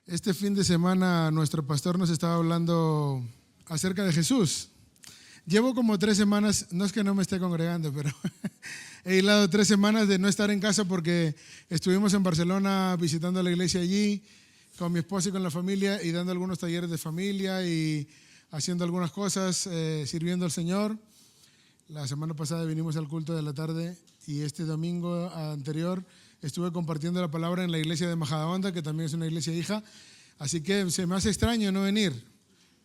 Este fin de semana nuestro pastor nos estaba hablando acerca de Jesús. Llevo como 3 semanas, no es que no me esté congregando, pero he hilado 3 semanas de no estar en casa porque estuvimos en Barcelona visitando la iglesia allí con mi esposa y con la familia y dando algunos talleres de familia y haciendo algunas cosas, sirviendo al Señor. La semana pasada vinimos al culto de la tarde y este domingo anterior estuve compartiendo la palabra en la iglesia de Majadahonda, que también es una iglesia hija, así que se me hace extraño no venir.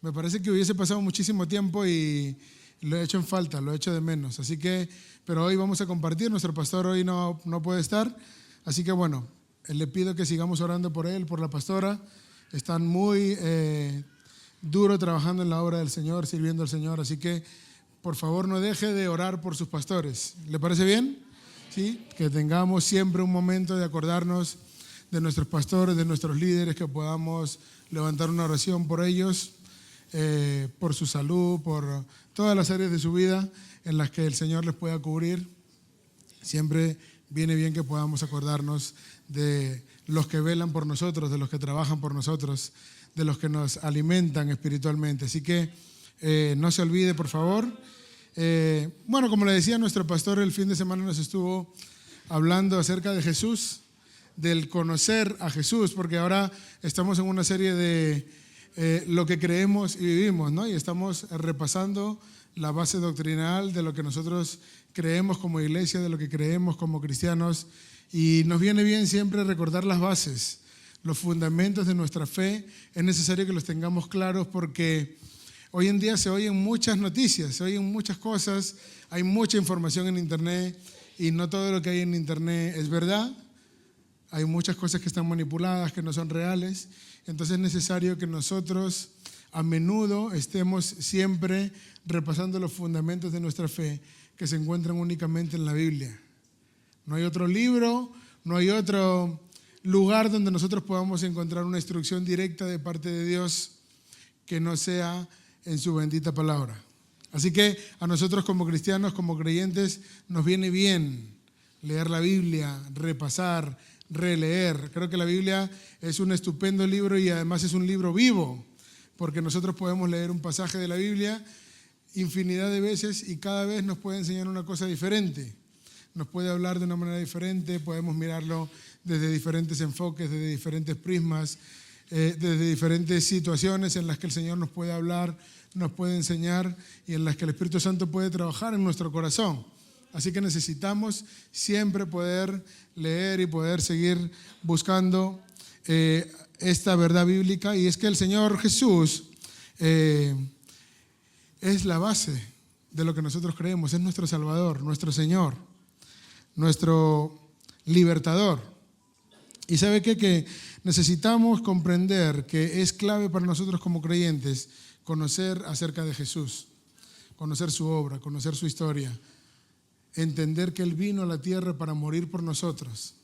Me parece que hubiese pasado muchísimo tiempo y lo he hecho en falta, lo he hecho de menos. Así que, pero hoy vamos a compartir, nuestro pastor hoy no puede estar, así que bueno, le pido que sigamos orando por él, por la pastora. Están muy duro trabajando en la obra del Señor, sirviendo al Señor, así que por favor no deje de orar por sus pastores. ¿Le parece bien? ¿Sí? Que tengamos siempre un momento de acordarnos de nuestros pastores, de nuestros líderes, que podamos levantar una oración por ellos, por su salud, por todas las áreas de su vida en las que el Señor les pueda cubrir. Siempre viene bien que podamos acordarnos de los que velan por nosotros, de los que trabajan por nosotros, de los que nos alimentan espiritualmente. Así que no se olvide, por favor. Bueno, como le decía, nuestro pastor el fin de semana nos estuvo hablando acerca de Jesús, del conocer a Jesús, porque ahora estamos en una serie de lo que creemos y vivimos, ¿no? Y estamos repasando la base doctrinal de lo que nosotros creemos como iglesia, de lo que creemos como cristianos, y nos viene bien siempre recordar las bases, los fundamentos de nuestra fe. Es necesario que los tengamos claros porque hoy en día se oyen muchas noticias, se oyen muchas cosas, hay mucha información en internet y no todo lo que hay en internet es verdad. Hay muchas cosas que están manipuladas, que no son reales. Entonces es necesario que nosotros a menudo estemos siempre repasando los fundamentos de nuestra fe que se encuentran únicamente en la Biblia. No hay otro libro, no hay otro lugar donde nosotros podamos encontrar una instrucción directa de parte de Dios que no sea en su bendita palabra. Así que a nosotros como cristianos, como creyentes, nos viene bien leer la Biblia, repasar, releer. Creo que la Biblia es un estupendo libro y además es un libro vivo, porque nosotros podemos leer un pasaje de la Biblia infinidad de veces y cada vez nos puede enseñar una cosa diferente. Nos puede hablar de una manera diferente, podemos mirarlo desde diferentes enfoques, desde diferentes prismas, desde diferentes situaciones en las que el Señor nos puede hablar, nos puede enseñar y en las que el Espíritu Santo puede trabajar en nuestro corazón. Así que necesitamos siempre poder leer y poder seguir buscando esta verdad bíblica, y es que el Señor Jesús es la base de lo que nosotros creemos, es nuestro Salvador, nuestro Señor, nuestro libertador. Y ¿sabe qué? Que necesitamos comprender que es clave para nosotros como creyentes conocer acerca de Jesús, conocer su obra, conocer su historia, entender que Él vino a la tierra para morir por nosotros,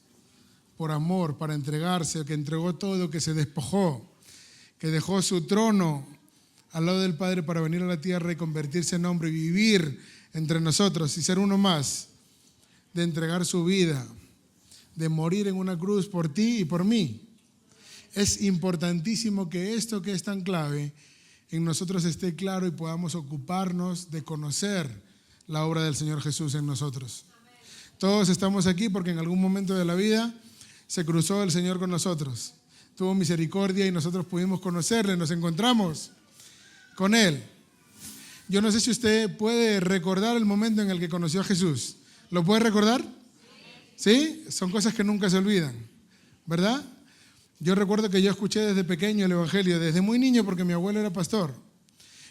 por amor, para entregarse, que entregó todo, que se despojó, que dejó su trono al lado del Padre para venir a la tierra y convertirse en hombre y vivir entre nosotros y ser uno más, de entregar su vida, de morir en una cruz por ti y por mí. Es importantísimo que esto que es tan clave en nosotros esté claro y podamos ocuparnos de conocer la obra del Señor Jesús en nosotros. Todos estamos aquí porque en algún momento de la vida se cruzó el Señor con nosotros, tuvo misericordia y nosotros pudimos conocerle, nos encontramos con Él. Yo no sé si usted puede recordar el momento en el que conoció a Jesús. ¿Lo puede recordar? ¿Sí? Son cosas que nunca se olvidan, ¿verdad? Yo recuerdo que yo escuché desde pequeño el Evangelio, desde muy niño porque mi abuelo era pastor.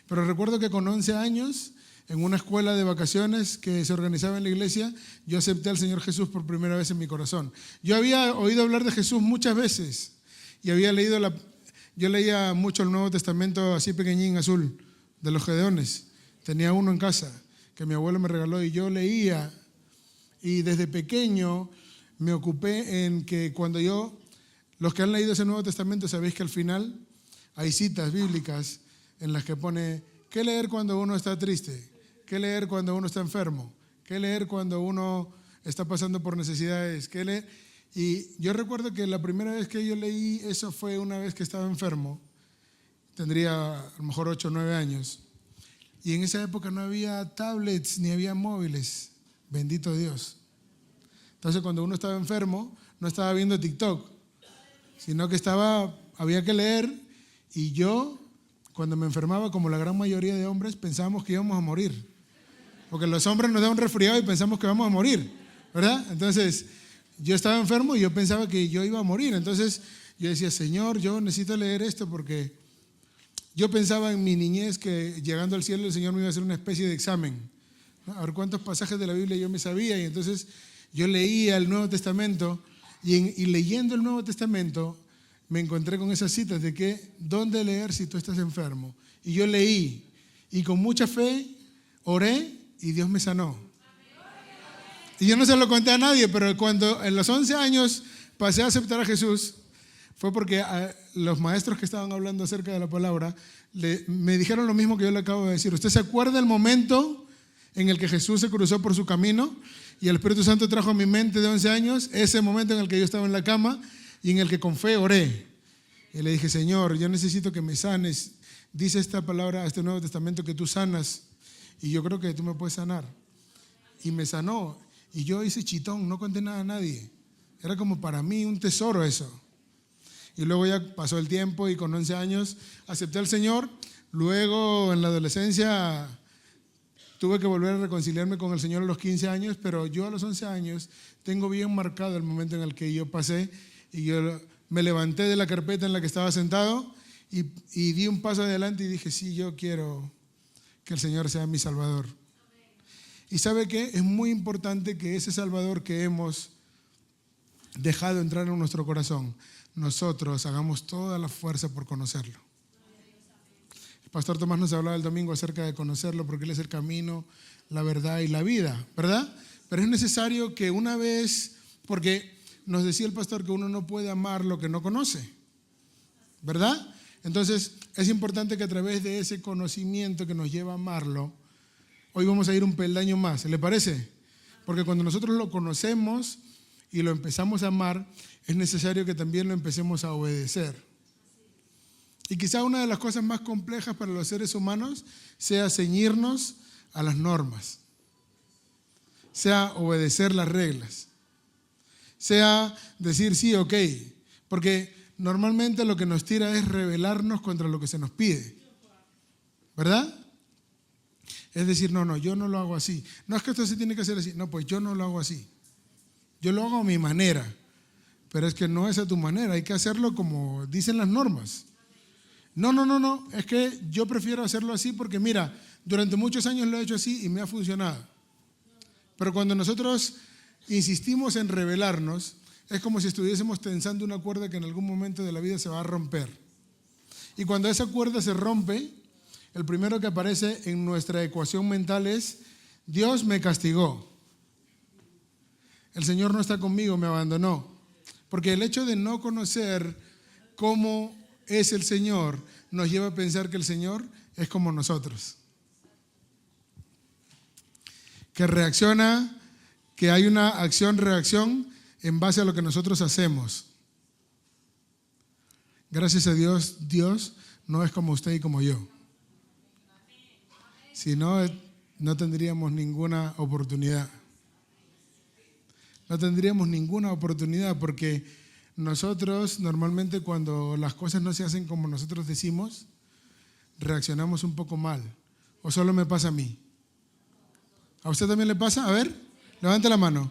Pero recuerdo que con 11 años, en una escuela de vacaciones que se organizaba en la iglesia, yo acepté al Señor Jesús por primera vez en mi corazón. Yo había oído hablar de Jesús muchas veces y había leído yo leía mucho el Nuevo Testamento así pequeñín, azul, de los Gedeones. Tenía uno en casa que mi abuelo me regaló y yo leía. Y desde pequeño me ocupé en que los que han leído ese Nuevo Testamento sabéis que al final hay citas bíblicas en las que pone qué leer cuando uno está triste, qué leer cuando uno está enfermo, qué leer cuando uno está pasando por necesidades. Y yo recuerdo que la primera vez que yo leí eso fue una vez que estaba enfermo. Tendría a lo mejor 8 o 9 años. Y en esa época no había tablets ni había móviles. Bendito Dios. Entonces cuando uno estaba enfermo, no estaba viendo TikTok, sino que había que leer. Y yo, cuando me enfermaba, como la gran mayoría de hombres, pensábamos que íbamos a morir. Porque los hombres nos dan un resfriado y pensamos que vamos a morir, ¿verdad? Entonces, yo estaba enfermo y yo pensaba que yo iba a morir. Entonces, yo decía, Señor, yo necesito leer esto porque yo pensaba en mi niñez que llegando al cielo el Señor me iba a hacer una especie de examen, ¿no? A ver cuántos pasajes de la Biblia yo me sabía. Y entonces yo leía el Nuevo Testamento y leyendo el Nuevo Testamento me encontré con esas citas de que ¿dónde leer si tú estás enfermo? Y yo leí y con mucha fe oré y Dios me sanó. Y yo no se lo conté a nadie, pero cuando en los 11 años pasé a aceptar a Jesús, fue porque los maestros que estaban hablando acerca de la palabra me dijeron lo mismo que yo le acabo de decir. ¿Usted se acuerda del momento en el que Jesús se cruzó por su camino y el Espíritu Santo trajo a mi mente de 11 años? Ese momento en el que yo estaba en la cama y en el que con fe oré. Y le dije, Señor, yo necesito que me sanes. Dice esta palabra, este Nuevo Testamento, que tú sanas. Y yo creo que tú me puedes sanar. Y me sanó. Y yo hice chitón, no conté nada a nadie. Era como para mí un tesoro eso. Y luego ya pasó el tiempo y con 11 años acepté al Señor. Luego en la adolescencia tuve que volver a reconciliarme con el Señor a los 15 años, pero yo a los 11 años tengo bien marcado el momento en el que yo pasé y yo me levanté de la carpeta en la que estaba sentado y di un paso adelante y dije, sí, yo quiero que el Señor sea mi Salvador. Y ¿sabe qué? Es muy importante que ese Salvador que hemos dejado entrar en nuestro corazón, nosotros hagamos toda la fuerza por conocerlo. El pastor Tomás nos hablaba el domingo acerca de conocerlo porque Él es el camino, la verdad y la vida, ¿verdad? Pero es necesario que una vez, porque nos decía el pastor que uno no puede amar lo que no conoce, ¿verdad? Entonces es importante que a través de ese conocimiento que nos lleva a amarlo, hoy vamos a ir un peldaño más, ¿le parece? Porque cuando nosotros lo conocemos y lo empezamos a amar, es necesario que también lo empecemos a obedecer. Y quizá una de las cosas más complejas para los seres humanos sea ceñirnos a las normas, sea obedecer las reglas, sea decir sí, ok, porque normalmente lo que nos tira es rebelarnos contra lo que se nos pide, ¿verdad? Es decir, no, yo no lo hago así. No es que esto se tiene que hacer así. No, pues yo no lo hago así. Yo lo hago a mi manera. Pero es que no es a tu manera. Hay que hacerlo como dicen las normas. No. Es que yo prefiero hacerlo así porque mira, durante muchos años lo he hecho así y me ha funcionado. Pero cuando nosotros insistimos en rebelarnos, es como si estuviésemos tensando una cuerda que en algún momento de la vida se va a romper. Y cuando esa cuerda se rompe, el primero que aparece en nuestra ecuación mental es, Dios me castigó. El Señor no está conmigo, me abandonó. Porque el hecho de no conocer cómo es el Señor nos lleva a pensar que el Señor es como nosotros. Que reacciona, que hay una acción-reacción en base a lo que nosotros hacemos. Gracias a Dios, Dios no es como usted y como yo. Si no, no tendríamos ninguna oportunidad. No tendríamos ninguna oportunidad porque nosotros normalmente cuando las cosas no se hacen como nosotros decimos, reaccionamos un poco mal. ¿O solo me pasa a mí? ¿A usted también le pasa? A ver, levante la mano.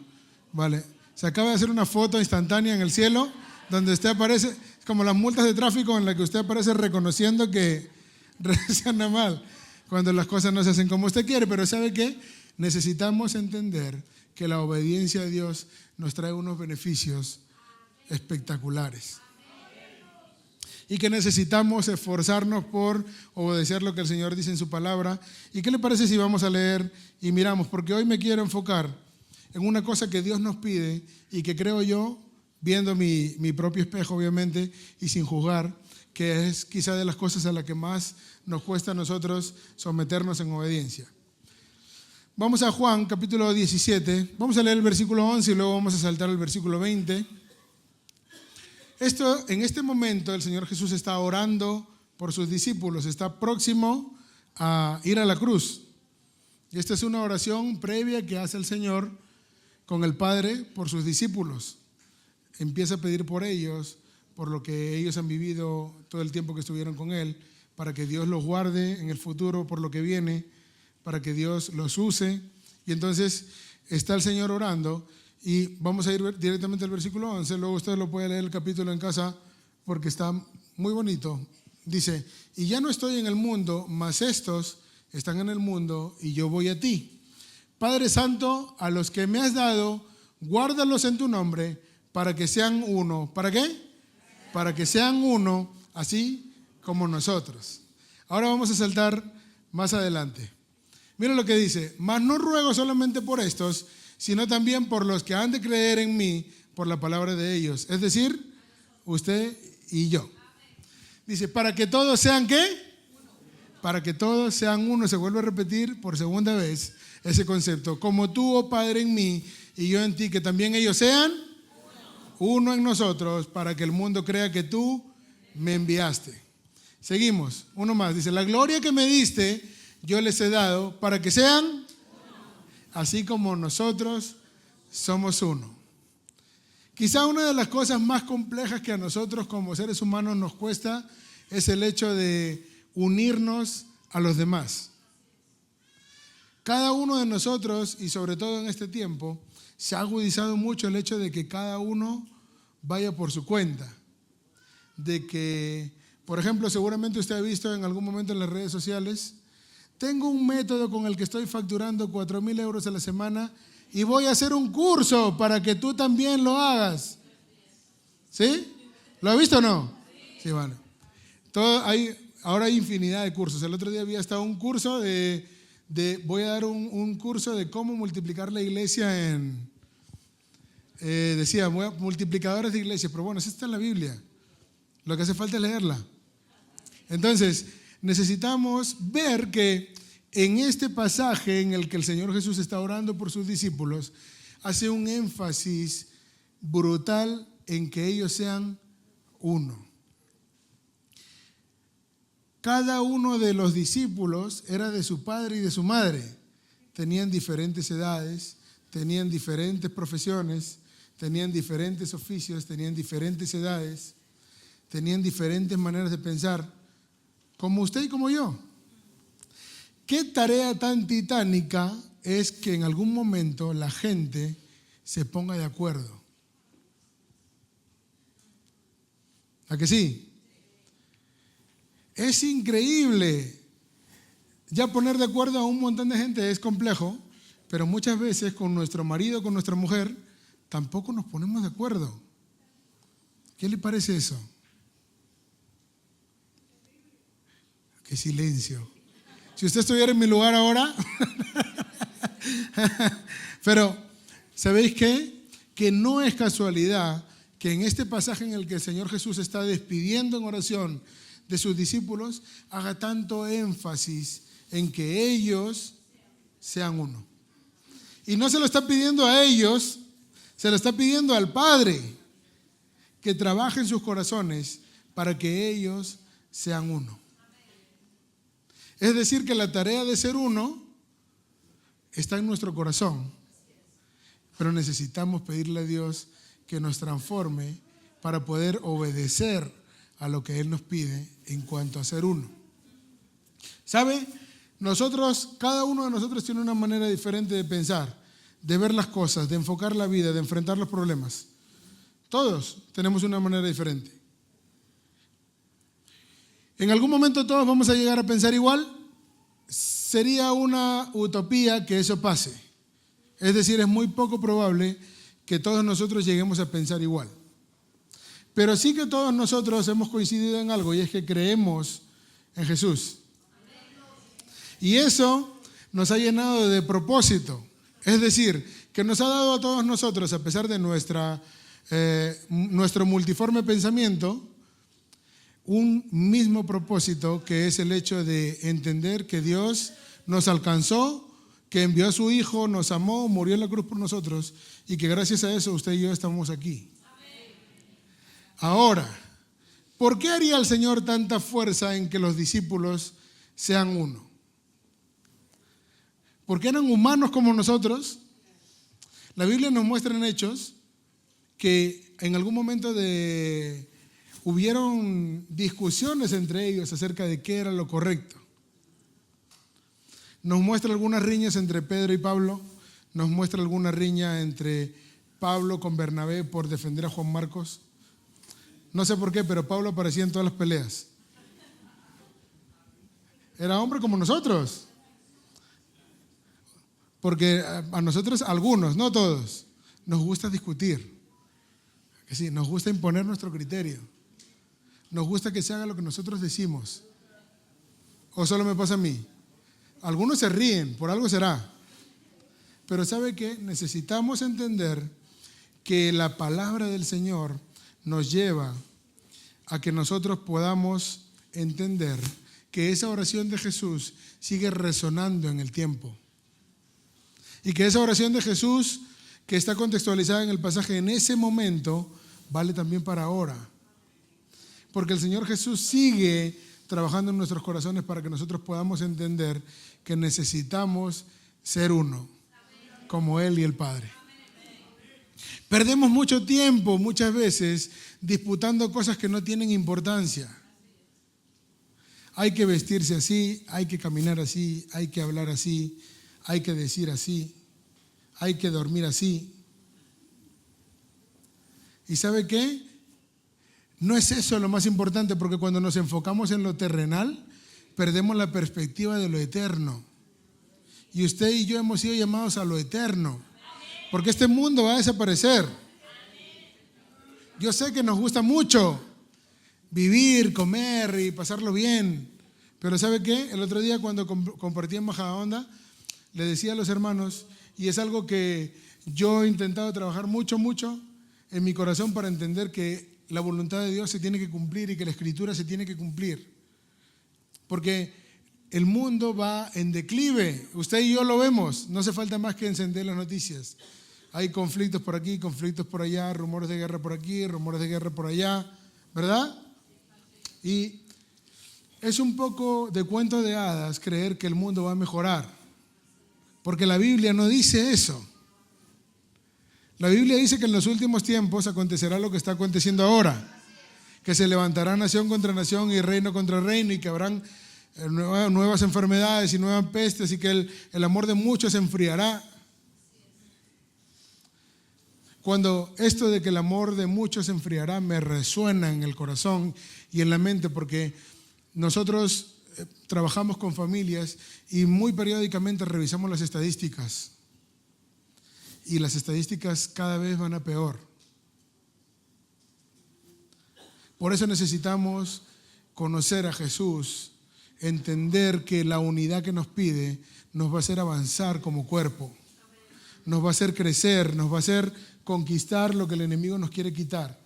Vale. Se acaba de hacer una foto instantánea en el cielo donde usted aparece, como las multas de tráfico en las que usted aparece reconociendo que reacciona mal cuando las cosas no se hacen como usted quiere. Pero ¿sabe qué? Necesitamos entender que la obediencia a Dios nos trae unos beneficios espectaculares. Y que necesitamos esforzarnos por obedecer lo que el Señor dice en su palabra. ¿Y qué le parece si vamos a leer y miramos? Porque hoy me quiero enfocar en una cosa que Dios nos pide y que creo yo, viendo mi propio espejo obviamente y sin juzgar, que es quizá de las cosas a las que más nos cuesta a nosotros someternos en obediencia. Vamos a Juan, capítulo 17. Vamos a leer el versículo 11 y luego vamos a saltar al versículo 20. En este momento el Señor Jesús está orando por sus discípulos, está próximo a ir a la cruz. Y esta es una oración previa que hace el Señor con el Padre por sus discípulos. Empieza a pedir por ellos, por lo que ellos han vivido todo el tiempo que estuvieron con Él, para que Dios los guarde en el futuro por lo que viene, para que Dios los use. Y entonces está el Señor orando y vamos a ir directamente al versículo 11. Luego usted lo puede leer el capítulo en casa porque está muy bonito. Dice, y ya no estoy en el mundo, mas estos están en el mundo y yo voy a ti. Padre Santo, a los que me has dado, guárdalos en tu nombre para que sean uno. ¿Para qué? Para que sean uno, así como nosotros. Ahora vamos a saltar más adelante. Mira lo que dice, mas no ruego solamente por estos, sino también por los que han de creer en mí por la palabra de ellos. Es decir, usted y yo. Dice, para que todos sean ¿qué? Para que todos sean uno. Se vuelve a repetir por segunda vez ese concepto. Como tú, oh Padre, en mí y yo en ti, que también ellos sean uno en nosotros, para que el mundo crea que tú me enviaste. Seguimos, uno más. Dice, la gloria que me diste, yo les he dado para que sean así como nosotros somos uno. Quizá una de las cosas más complejas que a nosotros como seres humanos nos cuesta es el hecho de unirnos a los demás. Cada uno de nosotros, y sobre todo en este tiempo, se ha agudizado mucho el hecho de que cada uno vaya por su cuenta. De que, por ejemplo, seguramente usted ha visto en algún momento en las redes sociales, tengo un método con el que estoy facturando 4,000 euros a la semana y voy a hacer un curso para que tú también lo hagas. ¿Sí? ¿Lo ha visto o no? Sí, bueno. Ahora hay infinidad de cursos. El otro día había hasta un curso voy a dar un curso de cómo multiplicar la iglesia decía, multiplicadores de iglesia, pero bueno, eso está en la Biblia. Lo que hace falta es leerla. Entonces, necesitamos ver que en este pasaje en el que el Señor Jesús está orando por sus discípulos, hace un énfasis brutal en que ellos sean uno. Cada uno de los discípulos era de su padre y de su madre. Tenían diferentes edades, tenían diferentes profesiones, tenían diferentes oficios, tenían diferentes edades, tenían diferentes maneras de pensar. Como usted y como yo. ¿Qué tarea tan titánica es que en algún momento la gente se ponga de acuerdo? ¿A que sí? Es increíble. Ya poner de acuerdo a un montón de gente es complejo, pero muchas veces con nuestro marido, con nuestra mujer, tampoco nos ponemos de acuerdo. ¿Qué le parece eso? Qué silencio. Si usted estuviera en mi lugar ahora. Pero, ¿sabéis qué? Que no es casualidad que en este pasaje en el que el Señor Jesús está despidiendo en oración de sus discípulos, haga tanto énfasis en que ellos sean uno. Y no se lo está pidiendo a ellos, se lo está pidiendo al Padre, que trabaje en sus corazones para que ellos sean uno. Es decir, que la tarea de ser uno está en nuestro corazón, pero necesitamos pedirle a Dios que nos transforme para poder obedecer a lo que Él nos pide en cuanto a ser uno. ¿Sabe? Cada uno de nosotros tiene una manera diferente de pensar, de ver las cosas, de enfocar la vida, de enfrentar los problemas. Todos tenemos una manera diferente. ¿En algún momento todos vamos a llegar a pensar igual? Sería una utopía que eso pase. Es decir, es muy poco probable que todos nosotros lleguemos a pensar igual. Pero sí que todos nosotros hemos coincidido en algo, y es que creemos en Jesús. Y eso nos ha llenado de propósito. Es decir, que nos ha dado a todos nosotros, a pesar de nuestro multiforme pensamiento, un mismo propósito, que es el hecho de entender que Dios nos alcanzó, que envió a su Hijo, nos amó, murió en la cruz por nosotros y que gracias a eso usted y yo estamos aquí. Ahora, ¿por qué haría el Señor tanta fuerza en que los discípulos sean uno? ¿Porque eran humanos como nosotros? La Biblia nos muestra en Hechos que en algún momento hubieron discusiones entre ellos acerca de qué era lo correcto. Nos muestra algunas riñas entre Pedro y Pablo, nos muestra alguna riña entre Pablo con Bernabé por defender a Juan Marcos. No sé por qué, pero Pablo aparecía en todas las peleas. Era hombre como nosotros. Porque a nosotros, algunos, no todos, nos gusta discutir. Que sí, nos gusta imponer nuestro criterio. Nos gusta que se haga lo que nosotros decimos. ¿O solo me pasa a mí? Algunos se ríen, por algo será. Pero ¿sabe qué? Necesitamos entender que la palabra del Señor nos lleva a que nosotros podamos entender que esa oración de Jesús sigue resonando en el tiempo. Y que esa oración de Jesús, que está contextualizada en el pasaje en ese momento, vale también para ahora. Porque el Señor Jesús sigue trabajando en nuestros corazones para que nosotros podamos entender que necesitamos ser uno, como Él y el Padre. Perdemos mucho tiempo, muchas veces, disputando cosas que no tienen importancia. Hay que vestirse así, hay que caminar así, hay que hablar así, hay que decir así, hay que dormir así. ¿Y sabe qué? No es eso lo más importante, porque cuando nos enfocamos en lo terrenal, perdemos la perspectiva de lo eterno. Y usted y yo hemos sido llamados a lo eterno, porque este mundo va a desaparecer. Yo sé que nos gusta mucho vivir, comer y pasarlo bien, pero ¿sabe qué? El otro día cuando compartí en Majadahonda, le decía a los hermanos, y es algo que yo he intentado trabajar mucho en mi corazón para entender que la voluntad de Dios se tiene que cumplir y que la Escritura se tiene que cumplir. Porque el mundo va en declive, usted y yo lo vemos, no hace falta más que encender las noticias. Hay conflictos por aquí, conflictos por allá, rumores de guerra por aquí, rumores de guerra por allá, ¿verdad? Y es un poco de cuento de hadas creer que el mundo va a mejorar, porque la Biblia no dice eso. La Biblia dice que en los últimos tiempos acontecerá lo que está aconteciendo ahora, que se levantará nación contra nación y reino contra reino, y que habrán nuevas enfermedades y nuevas pestes, y que el amor de muchos se enfriará. Cuando esto de que el amor de muchos se enfriará me resuena en el corazón y en la mente, porque nosotros trabajamos con familias y muy periódicamente revisamos las estadísticas, y las estadísticas cada vez van a peor. Por eso necesitamos conocer a Jesús, entender que la unidad que nos pide nos va a hacer avanzar como cuerpo, nos va a hacer crecer, nos va a hacer conquistar lo que el enemigo nos quiere quitar.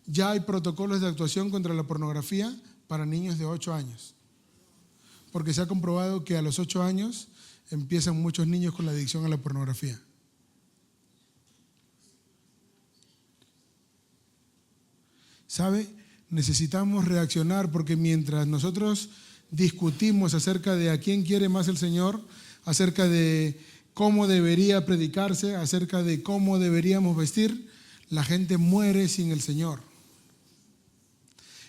Ya hay protocolos de actuación contra la pornografía para niños de 8 años, porque se ha comprobado que a los 8 años empiezan muchos niños con la adicción a la pornografía. ¿Sabe? Necesitamos reaccionar, porque mientras nosotros discutimos acerca de a quién quiere más el Señor, acerca de cómo debería predicarse, acerca de cómo deberíamos vestir, la gente muere sin el Señor.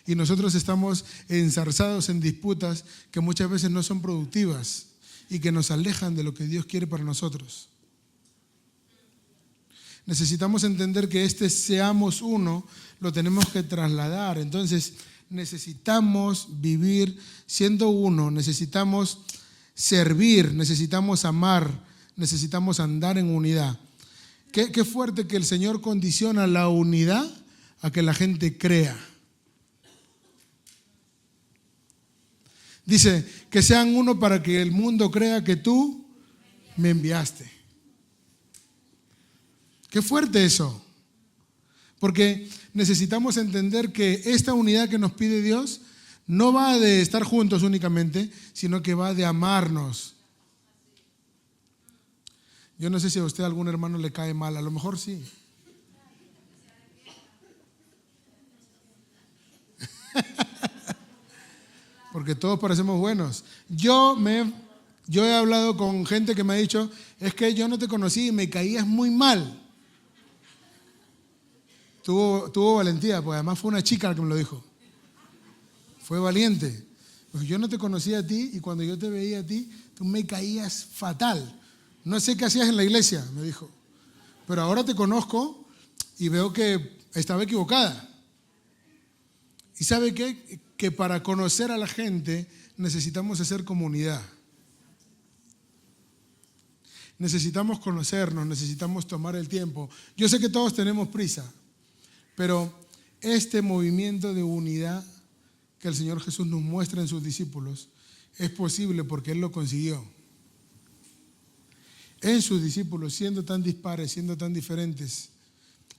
Y nosotros estamos enzarzados en disputas que muchas veces no son productivas y que nos alejan de lo que Dios quiere para nosotros. Necesitamos entender que seamos uno, lo tenemos que trasladar. Entonces necesitamos vivir siendo uno, necesitamos servir, necesitamos amar, necesitamos andar en unidad. Qué fuerte que el Señor condiciona la unidad a que la gente crea. Dice, que sean uno para que el mundo crea que tú me enviaste. Qué fuerte eso. Porque necesitamos entender que esta unidad que nos pide Dios no va de estar juntos únicamente, sino que va de amarnos. Yo no sé si a usted algún hermano le cae mal, a lo mejor sí. Porque todos parecemos buenos. Yo he hablado con gente que me ha dicho, es que yo no te conocí y me caías muy mal. Tuvo valentía, pues además fue una chica la que me lo dijo. Fue valiente. Pues yo no te conocía a ti y cuando yo te veía a ti, tú me caías fatal. No sé qué hacías en la iglesia, me dijo. Pero ahora te conozco y veo que estaba equivocada. ¿Y sabe qué? Que para conocer a la gente necesitamos hacer comunidad. Necesitamos conocernos, necesitamos tomar el tiempo. Yo sé que todos tenemos prisa, pero este movimiento de unidad que el Señor Jesús nos muestra en sus discípulos es posible porque Él lo consiguió. En sus discípulos, siendo tan dispares, siendo tan diferentes,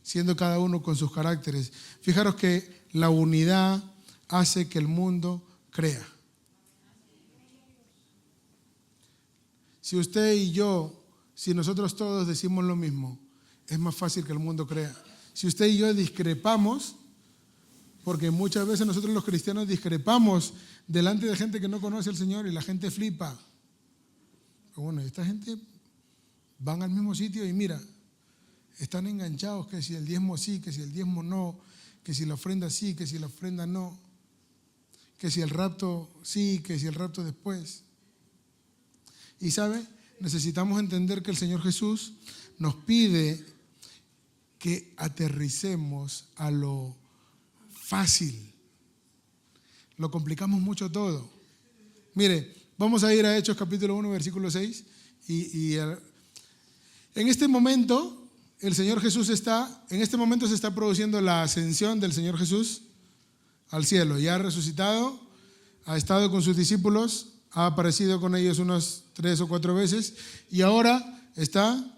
siendo cada uno con sus caracteres. Fijaros que la unidad hace que el mundo crea. Si usted y yo, si nosotros todos decimos lo mismo, es más fácil que el mundo crea. Si usted y yo discrepamos, porque muchas veces nosotros los cristianos discrepamos delante de gente que no conoce al Señor y la gente flipa. Pero bueno, esta gente van al mismo sitio y mira, están enganchados que si el diezmo sí, que si el diezmo no, que si la ofrenda sí, que si la ofrenda no, que si el rapto sí, que si el rapto después. Y ¿sabe? Necesitamos entender que el Señor Jesús nos pide que aterricemos a lo fácil. Lo complicamos mucho todo. Mire, vamos a ir a Hechos capítulo 1, versículo 6. En este momento, el Señor Jesús en este momento se está produciendo la ascensión del Señor Jesús al cielo. Ya ha resucitado, ha estado con sus discípulos, ha aparecido con ellos unas 3 o 4 veces y ahora está.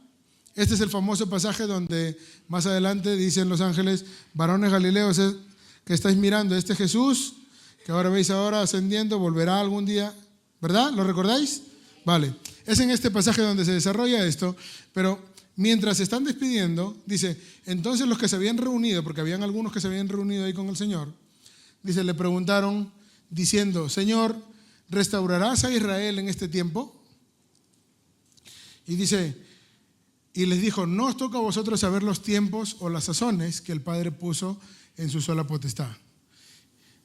Este es el famoso pasaje donde más adelante dicen los ángeles, varones galileos que estáis mirando, este Jesús que ahora veis ahora ascendiendo, volverá algún día, ¿verdad? ¿Lo recordáis? Vale, es en este pasaje donde se desarrolla esto, pero mientras se están despidiendo, dice, entonces los que se habían reunido, porque habían algunos que se habían reunido ahí con el Señor, dice, le preguntaron diciendo, Señor, ¿restaurarás a Israel en este tiempo? Y dice, y les dijo, no os toca a vosotros saber los tiempos o las sazones que el Padre puso en su sola potestad.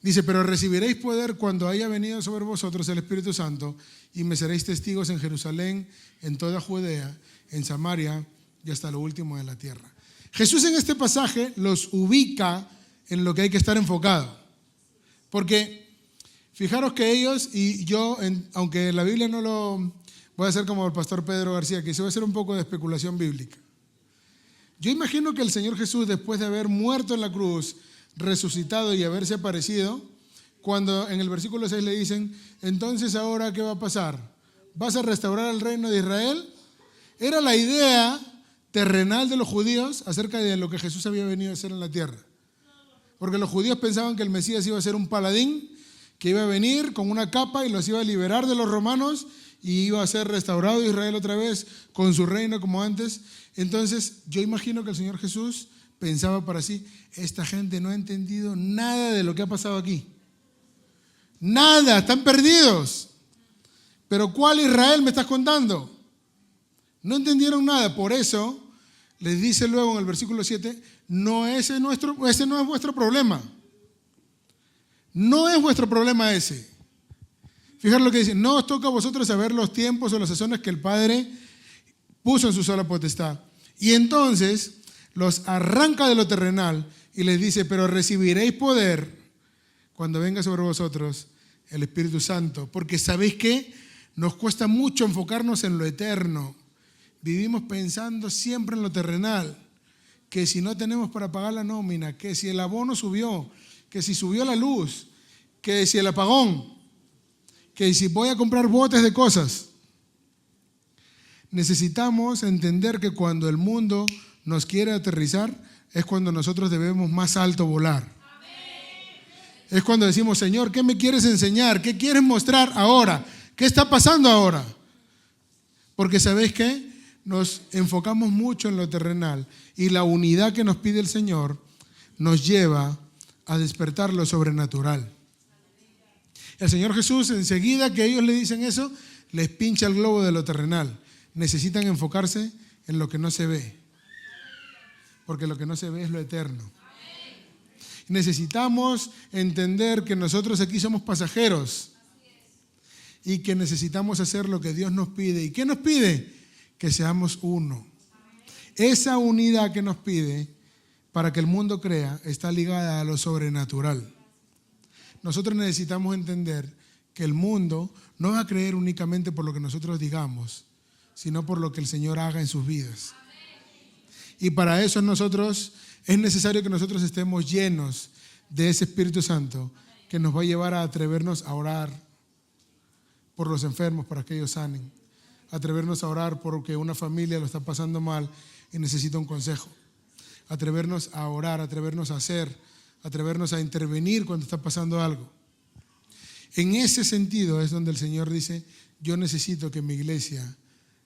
Dice, pero recibiréis poder cuando haya venido sobre vosotros el Espíritu Santo y me seréis testigos en Jerusalén, en toda Judea, en Samaria y hasta lo último de la tierra. Jesús en este pasaje los ubica en lo que hay que estar enfocado. Porque fijaros que ellos y yo, aunque la Biblia no lo... Voy a hacer como el pastor Pedro García, que se va a hacer un poco de especulación bíblica. Yo imagino que el Señor Jesús, después de haber muerto en la cruz, resucitado y haberse aparecido, cuando en el versículo 6 le dicen, entonces ahora ¿qué va a pasar? ¿Vas a restaurar el reino de Israel? Era la idea terrenal de los judíos acerca de lo que Jesús había venido a hacer en la tierra. Porque los judíos pensaban que el Mesías iba a ser un paladín, que iba a venir con una capa y los iba a liberar de los romanos y iba a ser restaurado Israel otra vez con su reino como antes. Entonces yo imagino que el Señor Jesús pensaba para sí, esta gente no ha entendido nada de lo que ha pasado aquí. Nada, están perdidos. Pero ¿cuál Israel me estás contando? No entendieron nada, por eso les dice luego en el versículo 7, ese no es vuestro problema. No es vuestro problema ese. Fijaros lo que dice, no os toca a vosotros saber los tiempos o las sazones que el Padre puso en su sola potestad. Y entonces los arranca de lo terrenal y les dice, pero recibiréis poder cuando venga sobre vosotros el Espíritu Santo. Porque ¿sabéis qué? Nos cuesta mucho enfocarnos en lo eterno. Vivimos pensando siempre en lo terrenal. Que si no tenemos para pagar la nómina, que si el abono subió, que si subió la luz, que si el apagón, que si voy a comprar botes de cosas. Necesitamos entender que cuando el mundo nos quiere aterrizar es cuando nosotros debemos más alto volar. Es cuando decimos, Señor, ¿qué me quieres enseñar? ¿Qué quieres mostrar ahora? ¿Qué está pasando ahora? Porque ¿sabéis qué? Nos enfocamos mucho en lo terrenal y la unidad que nos pide el Señor nos lleva a despertar lo sobrenatural. El Señor Jesús, enseguida que ellos le dicen eso, les pincha el globo de lo terrenal. Necesitan enfocarse en lo que no se ve, porque lo que no se ve es lo eterno. Necesitamos entender que nosotros aquí somos pasajeros y que necesitamos hacer lo que Dios nos pide. ¿Y qué nos pide? Que seamos uno. Esa unidad que nos pide para que el mundo crea está ligada a lo sobrenatural. Nosotros necesitamos entender que el mundo no va a creer únicamente por lo que nosotros digamos, sino por lo que el Señor haga en sus vidas. Y para eso es necesario que nosotros estemos llenos de ese Espíritu Santo que nos va a llevar a atrevernos a orar por los enfermos para que ellos sanen, atrevernos a orar porque una familia lo está pasando mal y necesita un consejo, atrevernos a orar, atrevernos a hacer, atrevernos a intervenir cuando está pasando algo. En ese sentido es donde el Señor dice, yo necesito que mi iglesia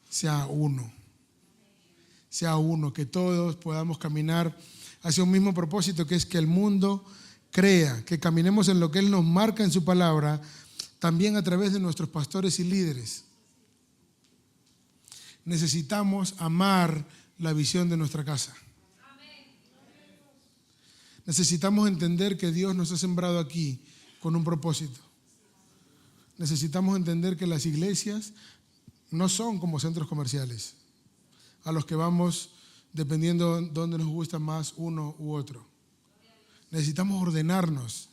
sea uno, que todos podamos caminar hacia un mismo propósito, que es que el mundo crea, que caminemos en lo que Él nos marca en su palabra, también a través de nuestros pastores y líderes. Necesitamos amar la visión de nuestra casa. Necesitamos entender que Dios nos ha sembrado aquí con un propósito. Necesitamos entender que las iglesias no son como centros comerciales a los que vamos dependiendo dónde nos gusta más uno u otro. Necesitamos ordenarnos,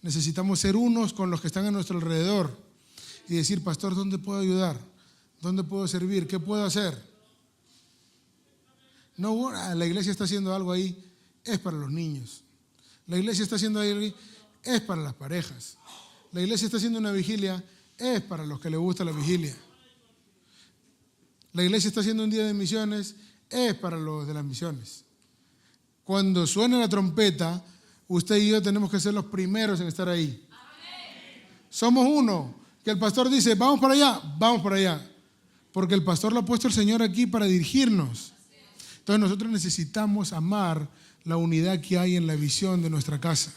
necesitamos ser unos con los que están a nuestro alrededor y decir, pastor, ¿dónde puedo ayudar? ¿Dónde puedo servir? ¿Qué puedo hacer? No, la iglesia está haciendo algo ahí, es para los niños. La iglesia está haciendo ahí, es para las parejas. La iglesia está haciendo una vigilia, es para los que les gusta la vigilia. La iglesia está haciendo un día de misiones, es para los de las misiones. Cuando suene la trompeta, usted y yo tenemos que ser los primeros en estar ahí. Somos uno, que el pastor dice, vamos para allá, porque el pastor lo ha puesto el Señor aquí para dirigirnos. Entonces nosotros necesitamos amar la unidad que hay en la visión de nuestra casa.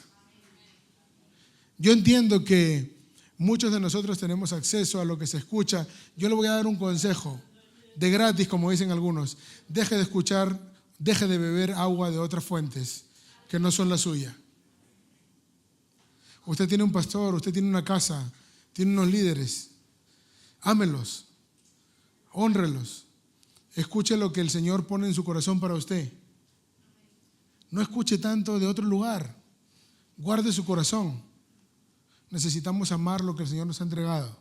Yo entiendo que muchos de nosotros tenemos acceso a lo que se escucha. Yo le voy a dar un consejo, de gratis, como dicen algunos. Deje de beber agua de otras fuentes que no son la suya. Usted tiene un pastor, usted tiene una casa, tiene unos líderes. Ámelos, hónrelos. Escuche lo que el Señor pone en su corazón para usted. No escuche tanto de otro lugar. Guarde su corazón. Necesitamos amar lo que el Señor nos ha entregado.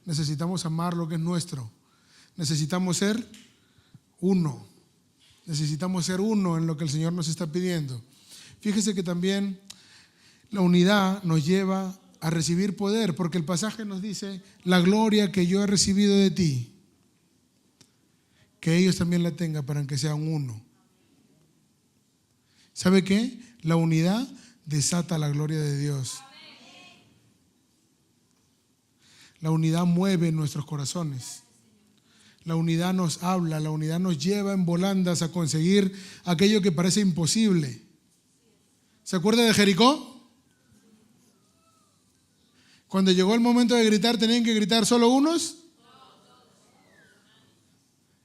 Necesitamos amar lo que es nuestro. Necesitamos ser uno. Necesitamos ser uno en lo que el Señor nos está pidiendo. Fíjese que también la unidad nos lleva a recibir poder, porque el pasaje nos dice, la gloria que yo he recibido de ti, que ellos también la tengan para que sean uno. ¿Sabe qué? La unidad desata la gloria de Dios. La unidad mueve nuestros corazones. La unidad nos habla, la unidad nos lleva en volandas a conseguir aquello que parece imposible. ¿Se acuerda de Jericó? Cuando llegó el momento de gritar, ¿tenían que gritar solo unos?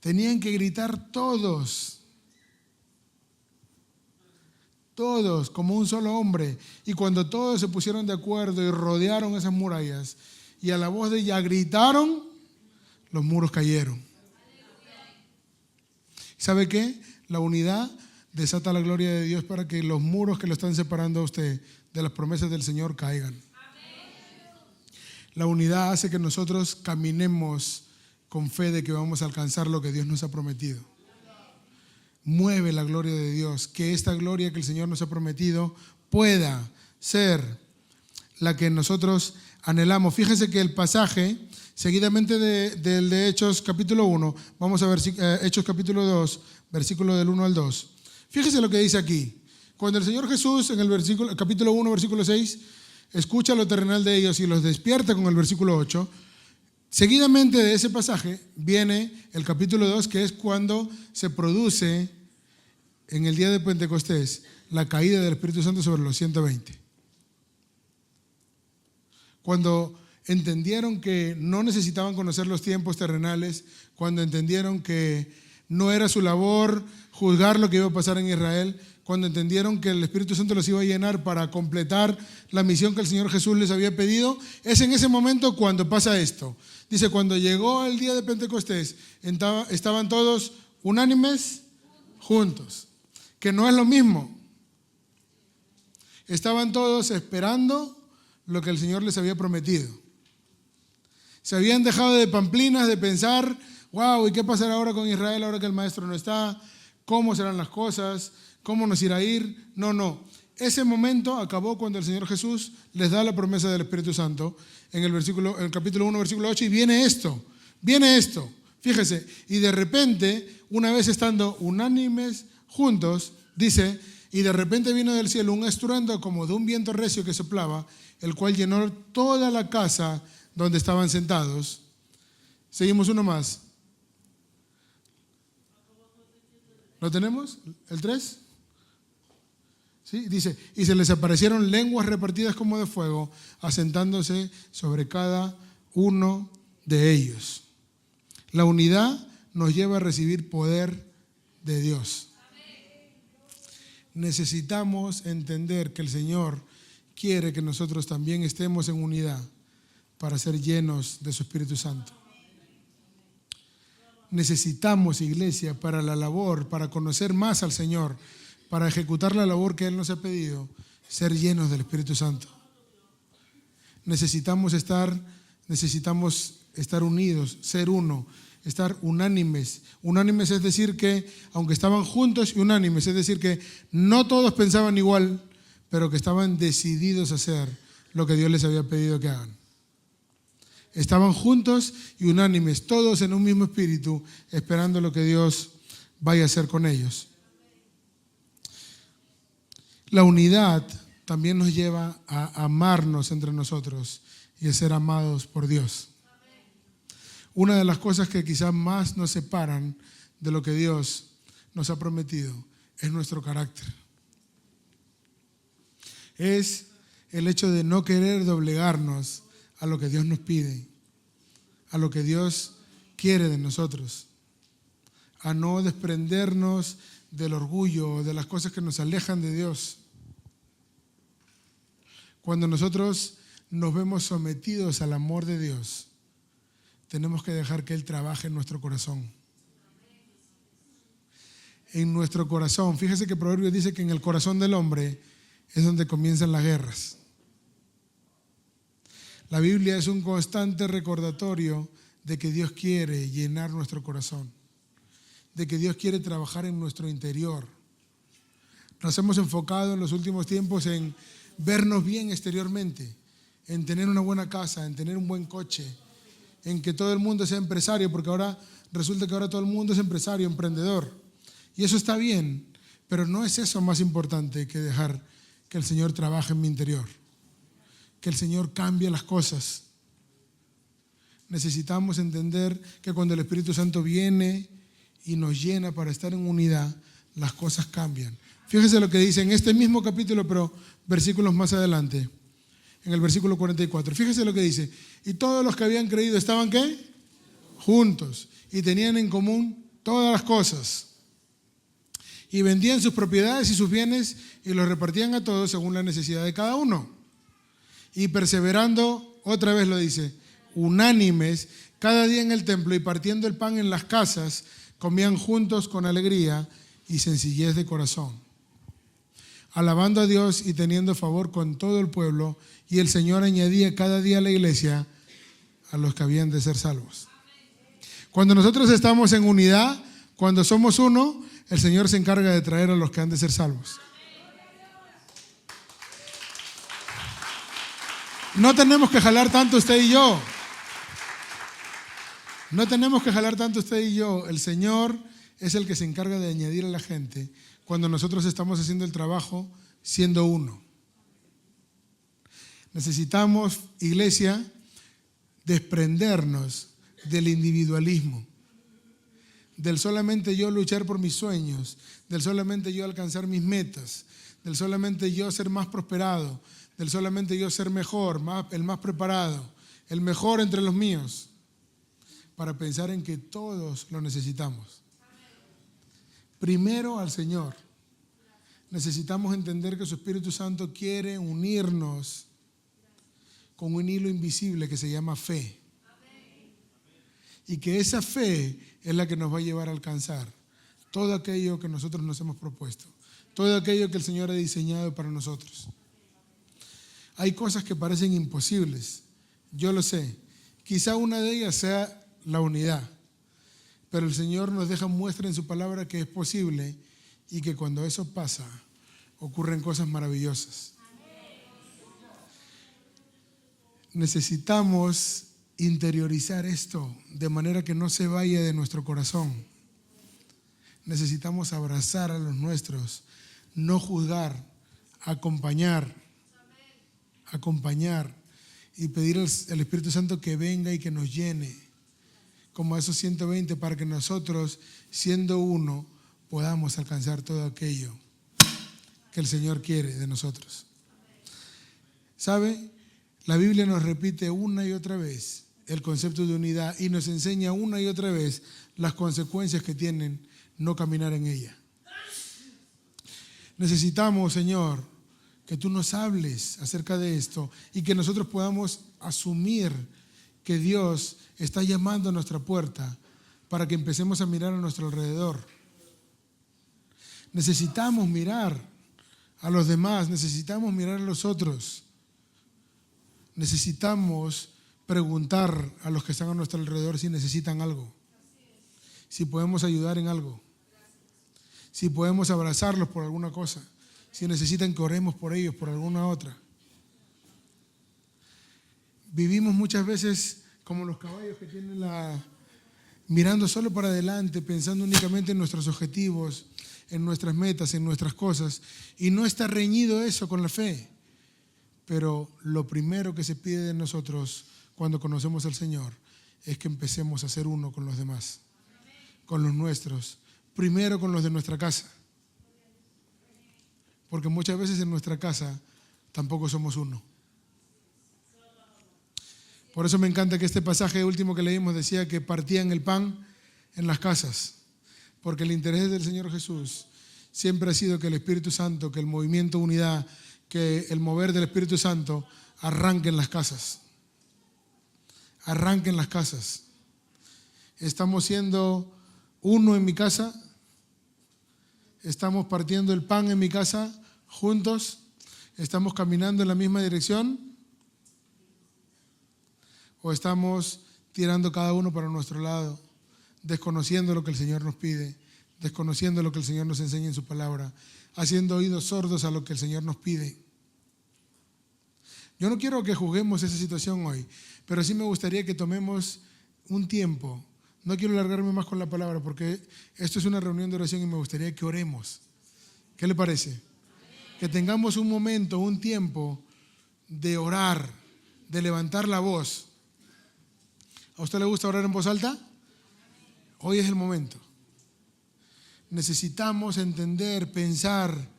Tenían que gritar todos. Todos, como un solo hombre. Y cuando todos se pusieron de acuerdo y rodearon esas murallas, y a la voz de ella gritaron, los muros cayeron. ¿Sabe qué? La unidad desata la gloria de Dios para que los muros que lo están separando a usted de las promesas del Señor caigan. La unidad hace que nosotros caminemos con fe de que vamos a alcanzar lo que Dios nos ha prometido. Mueve la gloria de Dios, que esta gloria que el Señor nos ha prometido pueda ser la que nosotros anhelamos. Fíjese que el pasaje, seguidamente del de Hechos capítulo 1, vamos a ver Hechos capítulo 2, versículo del 1 al 2. Fíjese lo que dice aquí. Cuando el Señor Jesús en el capítulo 1, versículo 6, escucha lo terrenal de ellos y los despierta con el versículo 8, seguidamente de ese pasaje viene el capítulo 2, que es cuando se produce en el día de Pentecostés la caída del Espíritu Santo sobre los 120. Cuando entendieron que no necesitaban conocer los tiempos terrenales, cuando entendieron que no era su labor juzgar lo que iba a pasar en Israel, cuando entendieron que el Espíritu Santo los iba a llenar para completar la misión que el Señor Jesús les había pedido, es en ese momento cuando pasa esto. Dice, cuando llegó el día de Pentecostés, estaban todos unánimes, juntos, que no es lo mismo. Estaban todos esperando lo que el Señor les había prometido. Se habían dejado de pamplinas, de pensar, wow, ¿y qué pasará ahora con Israel ahora que el maestro no está? ¿Cómo serán las cosas? ¿Cómo nos irá a ir? No. Ese momento acabó cuando el Señor Jesús les da la promesa del Espíritu Santo en el capítulo 1, versículo 8, y viene esto. Fíjese, y de repente, una vez estando unánimes juntos, dice, y de repente vino del cielo un estruendo como de un viento recio que soplaba, el cual llenó toda la casa donde estaban sentados. Seguimos uno más. ¿Lo tenemos? ¿El 3? ¿Sí? Dice, y se les aparecieron lenguas repartidas como de fuego, asentándose sobre cada uno de ellos. La unidad nos lleva a recibir poder de Dios. Necesitamos entender que el Señor quiere que nosotros también estemos en unidad para ser llenos de su Espíritu Santo. Necesitamos, iglesia, para la labor, para conocer más al Señor, para ejecutar la labor que Él nos ha pedido, ser llenos del Espíritu Santo. Necesitamos estar unidos, ser uno, estar unánimes. Unánimes es decir que, aunque estaban juntos y unánimes, es decir que no todos pensaban igual, pero que estaban decididos a hacer lo que Dios les había pedido que hagan. Estaban juntos y unánimes, todos en un mismo espíritu, esperando lo que Dios vaya a hacer con ellos. La unidad también nos lleva a amarnos entre nosotros y a ser amados por Dios. Una de las cosas que quizás más nos separan de lo que Dios nos ha prometido es nuestro carácter. Es el hecho de no querer doblegarnos a lo que Dios nos pide, a lo que Dios quiere de nosotros, a no desprendernos del orgullo, de las cosas que nos alejan de Dios. Cuando nosotros nos vemos sometidos al amor de Dios, tenemos que dejar que Él trabaje en nuestro corazón. En nuestro corazón, fíjese que Proverbios dice que en el corazón del hombre es donde comienzan las guerras. La Biblia es un constante recordatorio de que Dios quiere llenar nuestro corazón, de que Dios quiere trabajar en nuestro interior. Nos hemos enfocado en los últimos tiempos en vernos bien exteriormente, en tener una buena casa, en tener un buen coche, en que todo el mundo sea empresario, porque ahora resulta que ahora todo el mundo es empresario, emprendedor. Y eso está bien, pero no es eso más importante que dejar que el Señor trabaje en mi interior, que el Señor cambie las cosas. Necesitamos entender que cuando el Espíritu Santo viene y nos llena para estar en unidad, las cosas cambian. Fíjese lo que dice en este mismo capítulo, pero versículos más adelante, en el versículo 44. Fíjese lo que dice. Y todos los que habían creído estaban ¿qué? Juntos. Y tenían en común todas las cosas. Y vendían sus propiedades y sus bienes y los repartían a todos según la necesidad de cada uno. Y perseverando, otra vez lo dice, unánimes, cada día en el templo y partiendo el pan en las casas, comían juntos con alegría y sencillez de corazón, alabando a Dios y teniendo favor con todo el pueblo, y el Señor añadía cada día a la iglesia a los que habían de ser salvos. Cuando nosotros estamos en unidad, cuando somos uno, el Señor se encarga de traer a los que han de ser salvos. No tenemos que jalar tanto usted y yo. No tenemos que jalar tanto usted y yo. El Señor es el que se encarga de añadir a la gente cuando nosotros estamos haciendo el trabajo siendo uno. Necesitamos, iglesia, desprendernos del individualismo, del solamente yo luchar por mis sueños, del solamente yo alcanzar mis metas, del solamente yo ser más prosperado, del solamente yo ser mejor, el más preparado, el mejor entre los míos, para pensar en que todos lo necesitamos. Primero al Señor. Necesitamos entender que su Espíritu Santo quiere unirnos con un hilo invisible que se llama fe. Y que esa fe es la que nos va a llevar a alcanzar todo aquello que nosotros nos hemos propuesto, todo aquello que el Señor ha diseñado para nosotros. Hay cosas que parecen imposibles, yo lo sé. Quizá una de ellas sea la unidad, pero el Señor nos deja muestra en su palabra que es posible y que cuando eso pasa, ocurren cosas maravillosas. Necesitamos interiorizar esto de manera que no se vaya de nuestro corazón. Necesitamos abrazar a los nuestros, no juzgar, acompañar y pedir al Espíritu Santo que venga y que nos llene, como a esos 120, para que nosotros, siendo uno, podamos alcanzar todo aquello que el Señor quiere de nosotros. ¿Sabe? La Biblia nos repite una y otra vez el concepto de unidad y nos enseña una y otra vez las consecuencias que tienen no caminar en ella. Necesitamos, Señor, que tú nos hables acerca de esto y que nosotros podamos asumir que Dios está llamando a nuestra puerta para que empecemos a mirar a nuestro alrededor. Necesitamos mirar a los demás, necesitamos mirar a los otros. Necesitamos preguntar a los que están a nuestro alrededor si necesitan algo, si podemos ayudar en algo, si podemos abrazarlos por alguna cosa, si necesitan que oremos por ellos, por alguna otra. Vivimos muchas veces como los caballos que tienen mirando solo para adelante, pensando únicamente en nuestros objetivos, en nuestras metas, en nuestras cosas, y no está reñido eso con la fe. Pero lo primero que se pide de nosotros cuando conocemos al Señor es que empecemos a ser uno con los demás, con los nuestros, primero con los de nuestra casa. Porque muchas veces en nuestra casa tampoco somos uno. Por eso me encanta que este pasaje último que leímos decía que partían el pan en las casas, porque el interés del Señor Jesús siempre ha sido que el Espíritu Santo, que el movimiento unidad, que el mover del Espíritu Santo arranque en las casas. Arranque en las casas. Estamos siendo uno en mi casa. Estamos partiendo el pan en mi casa juntos. Estamos caminando en la misma dirección. O estamos tirando cada uno para nuestro lado, desconociendo lo que el Señor nos pide, desconociendo lo que el Señor nos enseña en su palabra, haciendo oídos sordos a lo que el Señor nos pide. Yo no quiero que juzguemos esa situación hoy, pero sí me gustaría que tomemos un tiempo. No quiero alargarme más con la palabra porque esto es una reunión de oración y me gustaría que oremos. ¿Qué le parece? Que tengamos un momento, un tiempo de orar, de levantar la voz. ¿A usted le gusta orar en voz alta? Hoy es el momento. Necesitamos entender, pensar.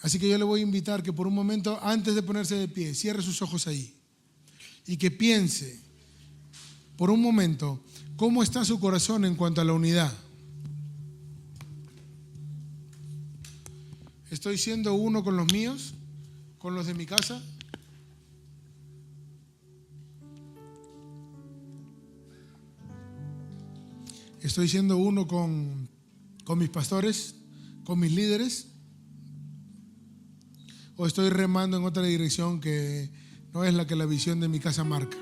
Así que yo le voy a invitar que por un momento, antes de ponerse de pie, cierre sus ojos ahí y que piense por un momento cómo está su corazón en cuanto a la unidad. ¿Estoy siendo uno con los míos, con los de mi casa? ¿Estoy siendo uno con mis pastores, con mis líderes? ¿O estoy remando en otra dirección que no es la que la visión de mi casa marca?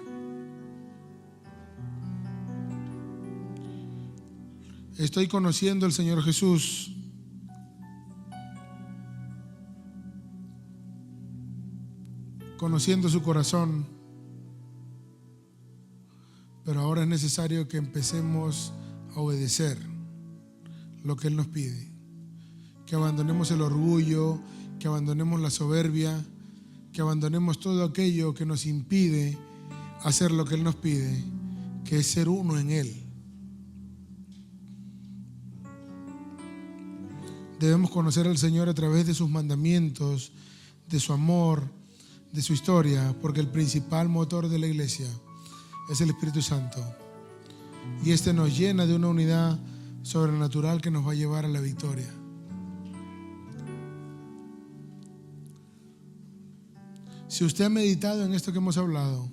Estoy conociendo al Señor Jesús. Conociendo su corazón. Pero ahora es necesario que empecemos a obedecer. lo que Él nos pide. Que abandonemos el orgullo, que abandonemos la soberbia, que abandonemos todo aquello que nos impide hacer lo que Él nos pide, que es ser uno en Él. Debemos conocer al Señor a través de sus mandamientos, de su amor, de su historia, porque el principal motor de la iglesia es el Espíritu Santo. Y este nos llena de una unidad sobrenatural que nos va a llevar a la victoria. Si usted ha meditado en esto que hemos hablado,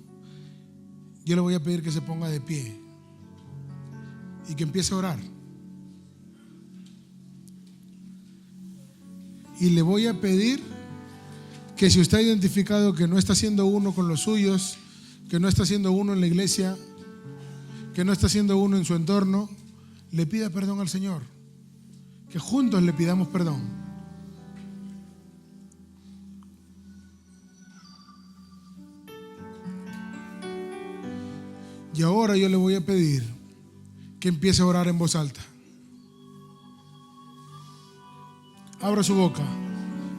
yo le voy a pedir que se ponga de pie y que empiece a orar. Y le voy a pedir que si usted ha identificado que no está siendo uno con los suyos, que no está siendo uno en la iglesia, que no está siendo uno en su entorno, le pida perdón al Señor. Que juntos le pidamos perdón. Y ahora yo le voy a pedir que empiece a orar en voz alta. Abra su boca.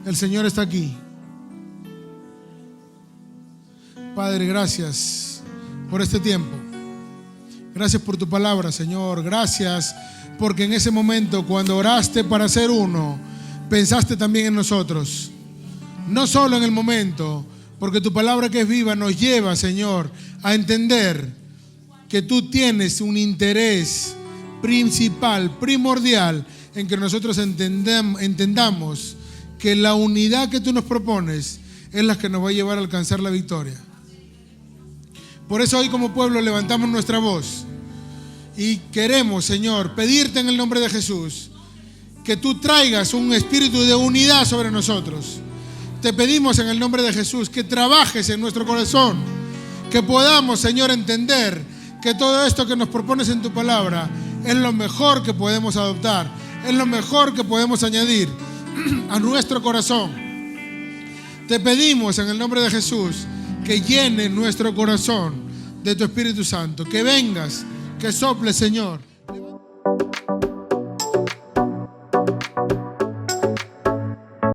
El Señor está aquí. Padre, gracias por este tiempo. Gracias por tu palabra, Señor. Gracias porque en ese momento, cuando oraste para ser uno, pensaste también en nosotros. No solo en el momento, porque tu palabra que es viva nos lleva, Señor, a entender que tú tienes un interés principal, primordial, en que nosotros entendamos que la unidad que tú nos propones es la que nos va a llevar a alcanzar la victoria. Por eso hoy como pueblo levantamos nuestra voz y queremos, Señor, pedirte en el nombre de Jesús que tú traigas un espíritu de unidad sobre nosotros. Te pedimos en el nombre de Jesús que trabajes en nuestro corazón, que podamos, Señor, entender que todo esto que nos propones en tu palabra es lo mejor que podemos adoptar, es lo mejor que podemos añadir a nuestro corazón. Te pedimos en el nombre de Jesús que llene nuestro corazón de tu Espíritu Santo, que vengas, que soples, Señor,